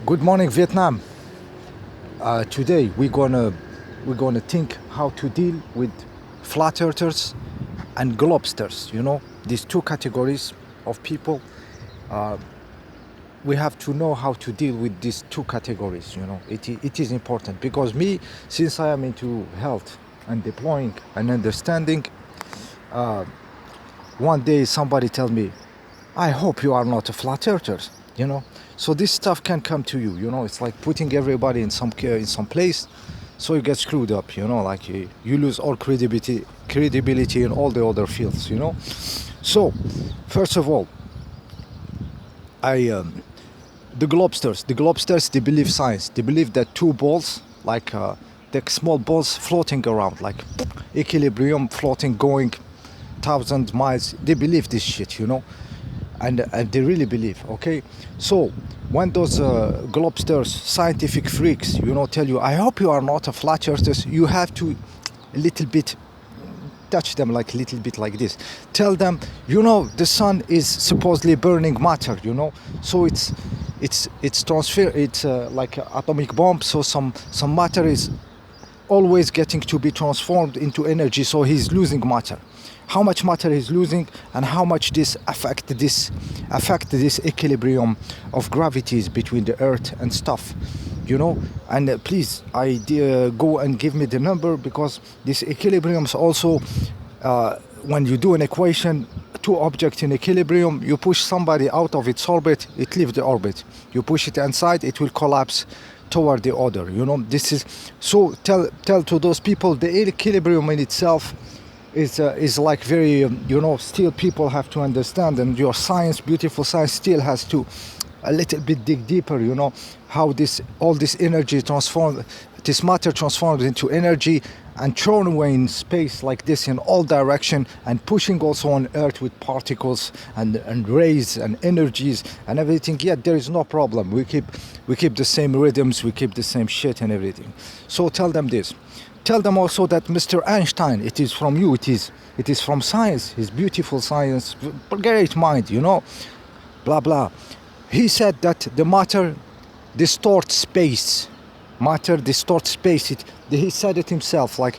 Good morning, Vietnam. Today we're gonna think how to deal with flat earthers and globsters. You know, these two categories of people. We have to know how to deal with these two categories. You know, it is important because me, since I am into health and deploying and understanding, one day somebody tell me, I hope you are not a flat earther, you know. So this stuff can come to you, you know. It's like putting everybody in some place, so you get screwed up, you know. Like you lose all credibility in all the other fields, you know. So first of all, the globsters, they believe science. They believe that two balls, like the small balls floating around, like equilibrium floating, going 1,000 miles. They believe this shit, you know. And they really believe. Okay, so when those globsters, scientific freaks, you know, tell you, I hope you are not a flat earther, you have to a little bit touch them, like a little bit like this. Tell them, you know, the sun is supposedly burning matter, you know, so it's transfer, it's like an atomic bomb, so some matter is always getting to be transformed into energy, so he's losing matter. How much matter he's losing, and how much this affect this equilibrium of gravities between the earth and stuff, you know. And please, go and give me the number, because this equilibriums also, when you do an equation, two objects in equilibrium, you push somebody out of its orbit, it leaves the orbit. You push it inside, it will collapse toward the other, you know. This is so, tell to those people, the equilibrium in itself is like very, you know, still people have to understand, and your science, beautiful science, still has to a little bit dig deeper, you know, how all this energy transformed, this matter transformed into energy and thrown away in space like this in all direction, and pushing also on earth with particles and rays and energies and everything. Yet there is no problem. We keep the same rhythms, we keep the same shit and everything. So tell them this. Tell them also that Mr. Einstein, it is from you, it is from science, his beautiful science, great mind, you know, blah blah. He said that the matter distorts space. Matter distorts space. He said it himself, like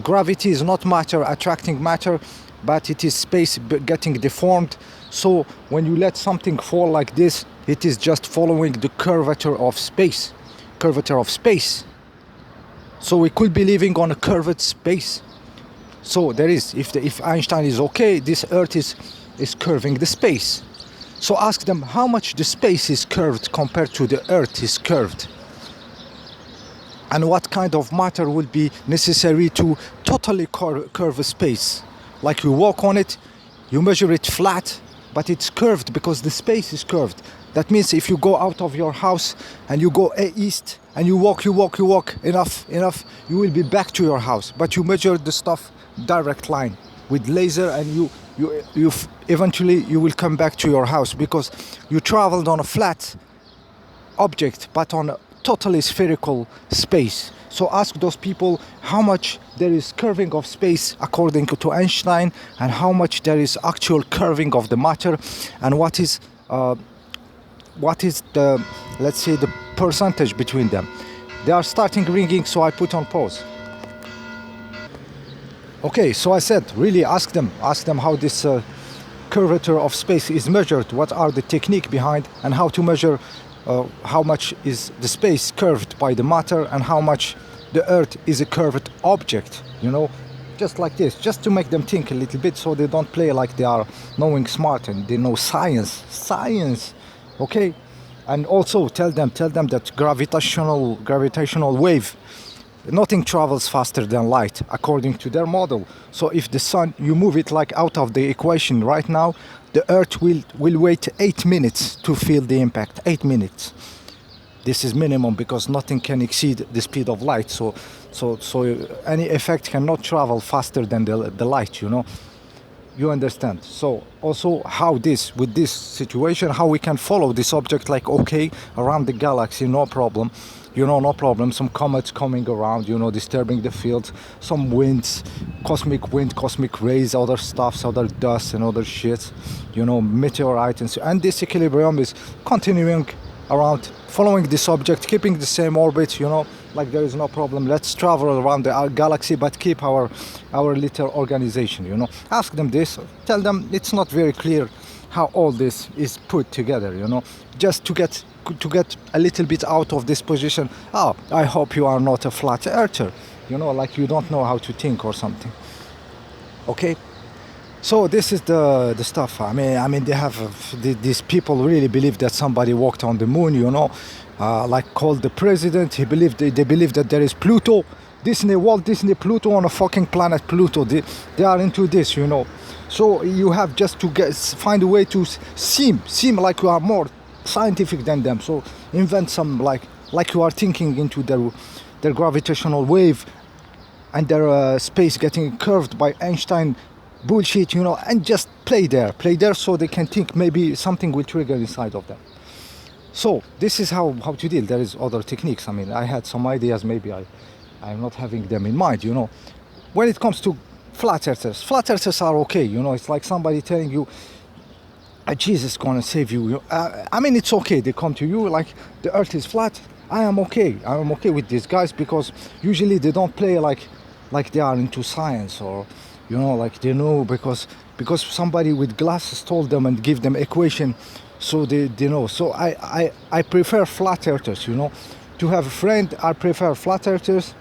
gravity is not matter attracting matter, but it is space getting deformed. So when you let something fall like this, it is just following the curvature of space. So we could be living on a curved space. So there is, if Einstein is okay, this earth is curving the space. So ask them how much the space is curved compared to the earth is curved. And what kind of matter will be necessary to totally curve a space. Like you walk on it, you measure it flat, but it's curved because the space is curved. That means if you go out of your house and you go east and you walk enough, you will be back to your house. But you measure the stuff direct line with laser, and you eventually you will come back to your house because you traveled on a flat object but on a totally spherical space. So ask those people how much there is curving of space according to Einstein, and how much there is actual curving of the matter, and what is the, let's say, the percentage between them. They are starting ringing, so I put on pause. Okay, so I said, really ask them how this curvature of space is measured, what are the technique behind, and how to measure how much is the space curved by the matter, and how much the earth is a curved object, you know, just like this, just to make them think a little bit, so they don't play like they are knowing smart and they know science. Okay, and also tell them that gravitational wave, nothing travels faster than light according to their model. So if the sun, you move it like out of the equation right now, the earth will wait 8 minutes to feel the impact. 8 minutes. This is minimum, because nothing can exceed the speed of light. So any effect cannot travel faster than the light, you know. You understand? So also with this situation, how we can follow this object, like, okay, around the galaxy, no problem, you know, no problem. Some comets coming around, you know, disturbing the field, some winds, cosmic wind, cosmic rays, other stuffs, other dust and other shit, you know, meteorite, and this equilibrium is continuing around, following this object, keeping the same orbit, like there is no problem. Let's travel around the galaxy, but keep our little organization, Ask them this, tell them it's not very clear how all this is put together, just to get a little bit out of this position. Oh, I hope you are not a flat earther, like you don't know how to think or something. Okay. So this is the stuff. I mean, they have these people really believe that somebody walked on the moon. Like called the president. They believe that there is Pluto, Walt Disney, Pluto on a fucking planet Pluto. They are into this, So you have just to find a way to seem like you are more scientific than them. So invent some like you are thinking into their gravitational wave and their space getting curved by Einstein bullshit, and just play there so they can think maybe something will trigger inside of them. So this is how to deal. There is other techniques. I mean, I had some ideas, maybe I'm not having them in mind, When it comes to flat earthers are okay, it's like somebody telling you, Jesus is gonna save you. I mean, it's okay. They come to you like the earth is flat. I am okay with these guys, because usually they don't play like they are into science, or like they know because somebody with glasses told them and give them equation, so they know. So I prefer flat earthers, to have a friend. I prefer flat earthers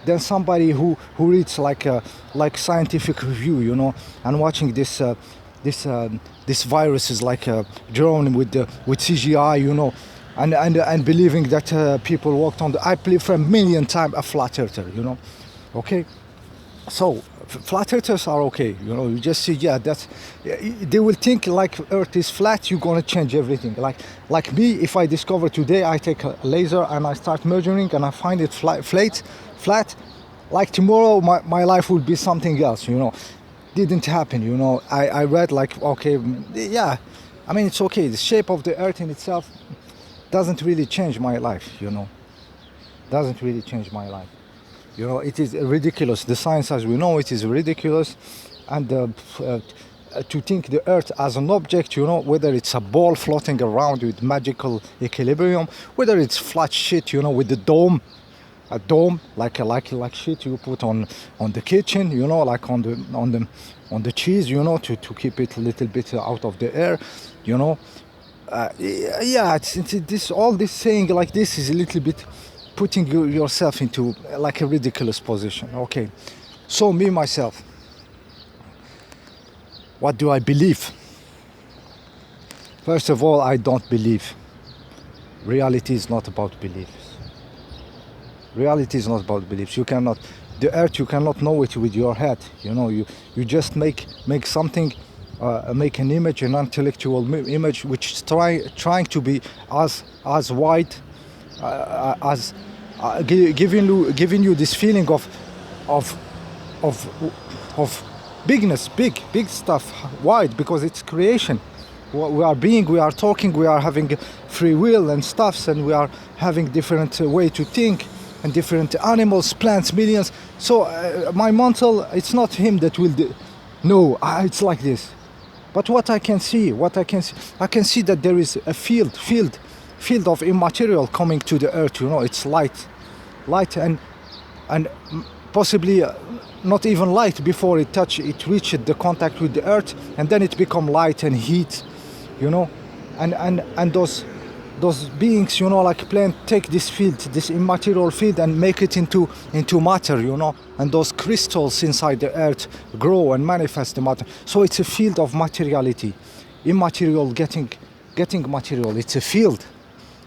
than somebody who reads like scientific review, and watching this virus is like a drone with CGI, and believing that people walked on I prefer a million times a flat earther, Okay. So flat earthers are okay, you just see, they will think like earth is flat, you're gonna change everything. Like me, if I discover today, I take a laser and I start measuring and I find it flat, like tomorrow my life will be something else, Didn't happen, I read like, okay, yeah, I mean, it's okay. The shape of the earth in itself doesn't really change my life, Doesn't really change my life. It is ridiculous. The science as we know it is ridiculous. And to think the earth as an object, whether it's a ball floating around with magical equilibrium, whether it's flat shit, with the dome, a dome like shit you put on the kitchen, like on the cheese, to keep it a little bit out of the air, it's all this saying like this is a little bit putting yourself into like a ridiculous position. Okay, so me myself, what do I believe? First of all, I don't believe. Reality is not about beliefs. Reality is not about beliefs. The earth, you cannot know it with your head. You just make something, make an image, an intellectual image, which is trying to be as wide, as giving you this feeling of bigness, big stuff, wide, because it's creation. We are talking, we are having free will and stuffs, and we are having different way to think, and different animals, plants, millions. So my mental, it's not him that will do. No, it's like this. But what I can see, I can see that there is a field of immaterial coming to the earth. It's light, and possibly not even light before it reached the contact with the earth, and then it become light and heat, and those beings, like plant, take this field, this immaterial field, and make it into matter, and those crystals inside the earth grow and manifest the matter. So it's a field of materiality, immaterial getting material. It's a field.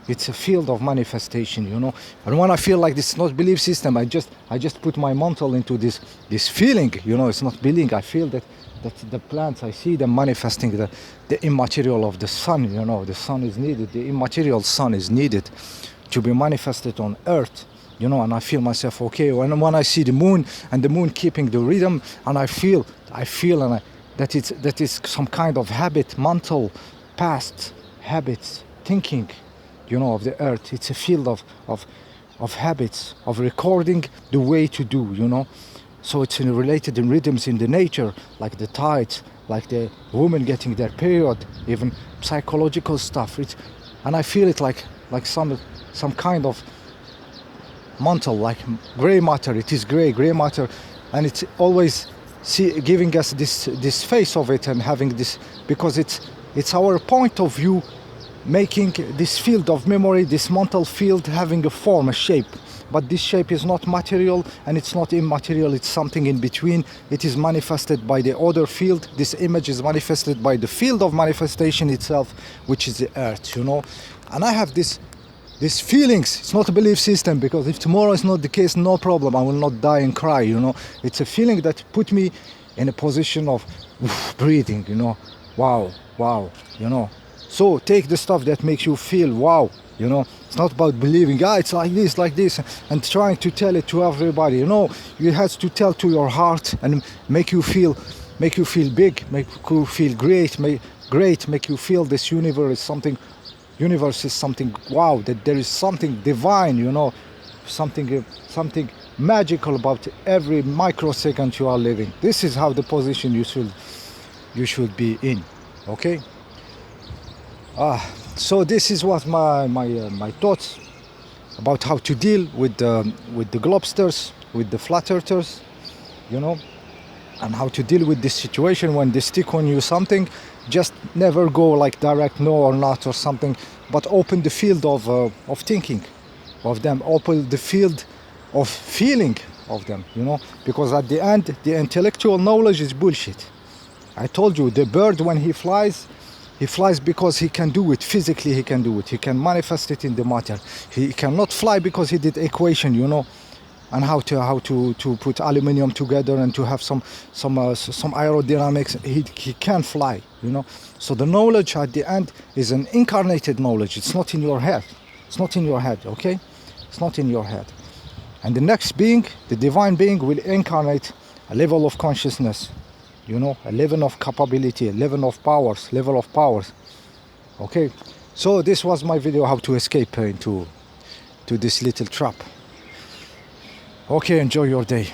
It's a field of manifestation, And when I feel like this is not belief system, I just put my mantle into this feeling, It's not believing. I feel that the plants, I see them manifesting the immaterial of the sun, The sun is needed. The immaterial sun is needed to be manifested on earth, And I feel myself okay. When I see the moon, and the moon keeping the rhythm, and I feel that is some kind of habit, mental, past habits, thinking, of the earth. It's a field of habits, of recording the way to do, So it's related in rhythms in the nature, like the tides, like the woman getting their period, even psychological stuff. And I feel it like like some kind of mantle, like gray matter. It is gray matter, and it's always giving us this face of it and having this, because it's our point of view, making this field of memory, this mental field, having a form, a shape. But this shape is not material and it's not immaterial, it's something in between. It is manifested by the other field. This image is manifested by the field of manifestation itself, which is the earth, you know. And I have these feelings. It's not a belief system, because if tomorrow is not the case, no problem, I will not die and cry, you know. It's a feeling that put me in a position of breathing, you know. Wow, you know. So take the stuff that makes you feel wow, you know. It's not about believing, it's like this, and trying to tell it to everybody, you know. You have to tell to your heart and make you feel big, make you feel great, make you feel this universe is something wow, that there is something divine, you know, something magical about every microsecond you are living. This is how the position you should be in, okay? So this is what my thoughts about how to deal with the globsters, with the flat earthers, you know, and how to deal with this situation when they stick on you something. Just never go like direct no or not or something, but open the field of thinking of them, open the field of feeling of them, you know, because at the end the intellectual knowledge is bullshit. I told you, the bird, when he flies because he can do it physically. He can do it. He can manifest it in the matter. He cannot fly because he did equation, you know, and how to put aluminium together and to have some aerodynamics. He can fly, you know. So the knowledge at the end is an incarnated knowledge. It's not in your head. It's not in your head, okay? It's not in your head. And the next being, the divine being, will incarnate a level of consciousness, you know, a level of capability, a level of powers, okay? So this was my video, how to escape into this little trap. Okay, enjoy your day.